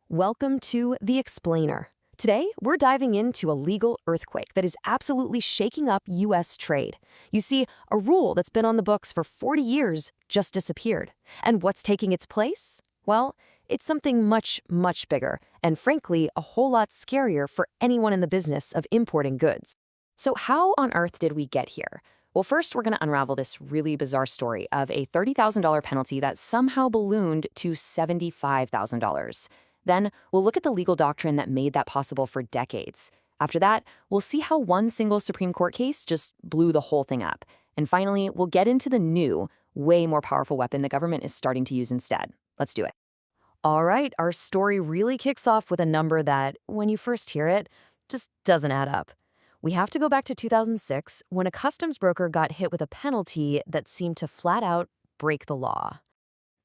Welcome to The Explainer. Today, we're diving into a legal earthquake that is absolutely shaking up U.S. trade. You see, a rule that's been on the books for 40 years just disappeared. And what's taking its place? Well, it's something much, much bigger, and frankly, a whole lot scarier for anyone in the business of importing goods. So how on earth did we get here? Well, first, we're going to unravel this really bizarre story of a $30,000 penalty that somehow ballooned to $75,000. Then, we'll look at the legal doctrine that made that possible for decades. After that, we'll see how one single Supreme Court case just blew the whole thing up. And finally, we'll get into the new, way more powerful weapon the government is starting to use instead. Let's do it. All right, our story really kicks off with a number that, when you first hear it, just doesn't add up. We have to go back to 2006, when a customs broker got hit with a penalty that seemed to flat out break the law.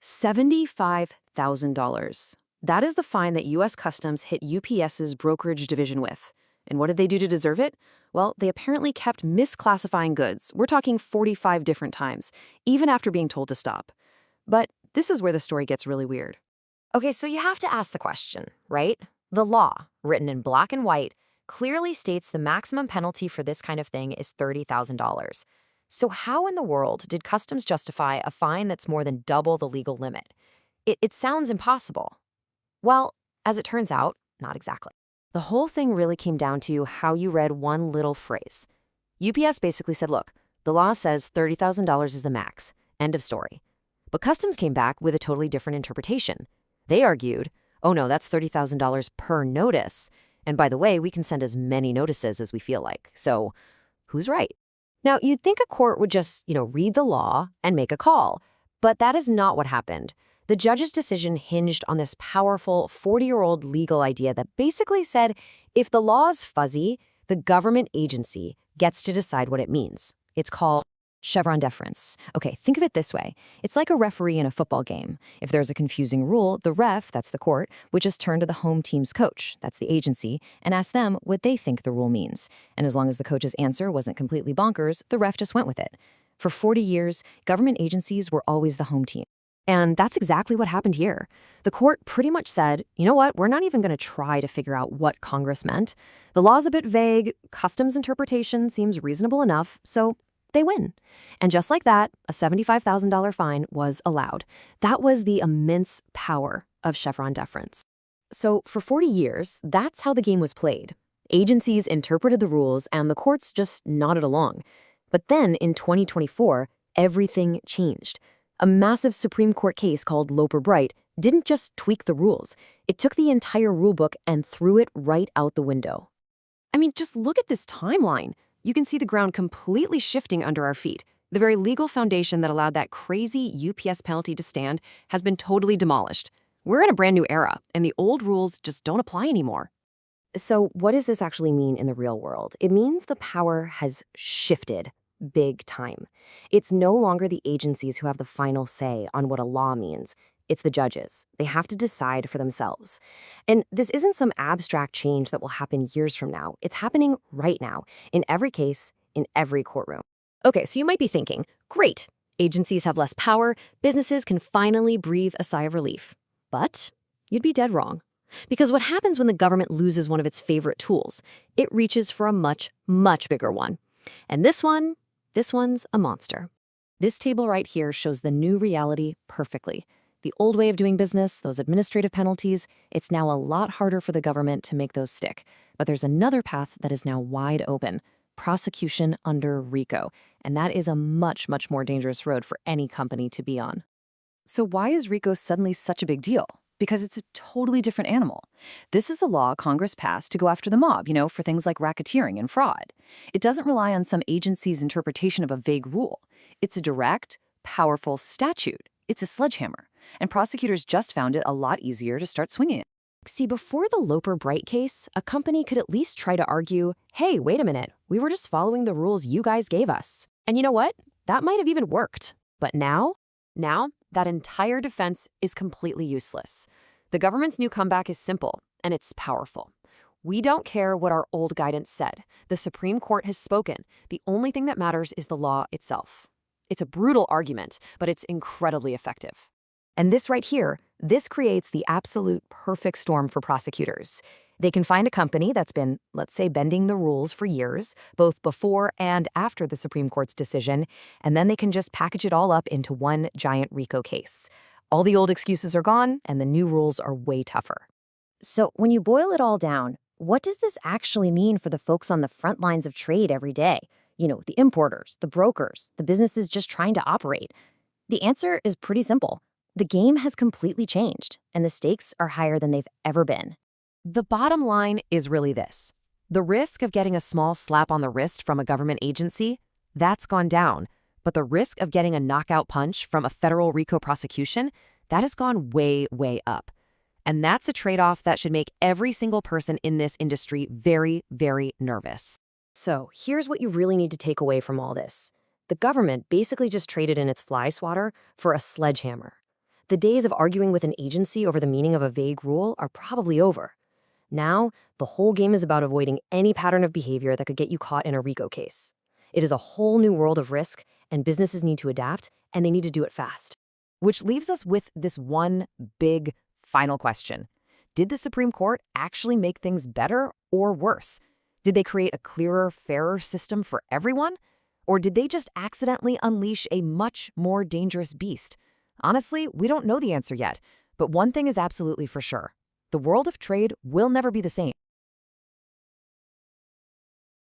$75,000. That is the fine that U.S. Customs hit UPS's brokerage division with. And what did they do to deserve it? Well, they apparently kept misclassifying goods. We're talking 45 different times, even after being told to stop. But this is where the story gets really weird. Okay, so you have to ask the question, right? The law, written in black and white, clearly states the maximum penalty for this kind of thing is $30,000. So how in the world did Customs justify a fine that's more than double the legal limit? It sounds impossible. Well, as it turns out, not exactly. The whole thing really came down to how you read one little phrase. UPS basically said, look, the law says $30,000 is the max. End of story. But Customs came back with a totally different interpretation. They argued, oh no, that's $30,000 per notice. And by the way, we can send as many notices as we feel like. So who's right? Now, you'd think a court would just, read the law and make a call. But that is not what happened. The judge's decision hinged on this powerful 40-year-old legal idea that basically said, if the law is fuzzy, the government agency gets to decide what it means. It's called Chevron deference. Okay, think of it this way. It's like a referee in a football game. If there's a confusing rule, the ref, that's the court, would just turn to the home team's coach, that's the agency, and ask them what they think the rule means. And as long as the coach's answer wasn't completely bonkers, the ref just went with it. For 40 years, government agencies were always the home team. And that's exactly what happened here. The court pretty much said, you know what, we're not even going to try to figure out what Congress meant. The law's a bit vague, Customs interpretation seems reasonable enough, so they win. And just like that, a $75,000 fine was allowed. That was the immense power of Chevron deference. So for 40 years, that's how the game was played. Agencies interpreted the rules and the courts just nodded along. But then in 2024, everything changed. A massive Supreme Court case called Loper Bright didn't just tweak the rules. It took the entire rulebook and threw it right out the window. I mean, just look at this timeline. You can see the ground completely shifting under our feet. The very legal foundation that allowed that crazy UPS penalty to stand has been totally demolished. We're in a brand new era, and the old rules just don't apply anymore. So what does this actually mean in the real world? It means the power has shifted big time. It's no longer the agencies who have the final say on what a law means. It's the judges. They have to decide for themselves. And this isn't some abstract change that will happen years from now. It's happening right now, in every case, in every courtroom. Okay, so you might be thinking, great, agencies have less power, businesses can finally breathe a sigh of relief. But you'd be dead wrong. Because what happens when the government loses one of its favorite tools? It reaches for a much, much bigger one. And this one's a monster. This table right here shows the new reality perfectly. The old way of doing business, those administrative penalties, it's now a lot harder for the government to make those stick. But there's another path that is now wide open: prosecution under RICO. And that is a much, much more dangerous road for any company to be on. So why is RICO suddenly such a big deal? Because it's a totally different animal. This is a law Congress passed to go after the mob, for things like racketeering and fraud. It doesn't rely on some agency's interpretation of a vague rule. It's a direct, powerful statute. It's a sledgehammer. And prosecutors just found it a lot easier to start swinging it. See, before the Loper Bright case, a company could at least try to argue, hey, wait a minute, we were just following the rules you guys gave us. And you know what? That might have even worked. But now, that entire defense is completely useless. The government's new comeback is simple, and it's powerful. We don't care what our old guidance said. The Supreme Court has spoken. The only thing that matters is the law itself. It's a brutal argument, but it's incredibly effective. And this right here, This creates the absolute perfect storm for prosecutors. They can find a company that's been, let's say, bending the rules for years, both before and after the Supreme Court's decision, and then they can just package it all up into one giant RICO case. All the old excuses are gone, and the new rules are way tougher. So when you boil it all down, what does this actually mean for the folks on the front lines of trade every day? The importers, the brokers, the businesses just trying to operate. The answer is pretty simple. The game has completely changed, and the stakes are higher than they've ever been. The bottom line is really this. The risk of getting a small slap on the wrist from a government agency, that's gone down. But the risk of getting a knockout punch from a federal RICO prosecution, that has gone way, way up. And that's a trade-off that should make every single person in this industry very, very nervous. So here's what you really need to take away from all this. The government basically just traded in its fly swatter for a sledgehammer. The days of arguing with an agency over the meaning of a vague rule are probably over. Now, the whole game is about avoiding any pattern of behavior that could get you caught in a RICO case. It is a whole new world of risk, and businesses need to adapt, and they need to do it fast. Which leaves us with this one big final question. Did the Supreme Court actually make things better or worse? Did they create a clearer, fairer system for everyone? Or did they just accidentally unleash a much more dangerous beast? Honestly, we don't know the answer yet, but one thing is absolutely for sure. The world of trade will never be the same.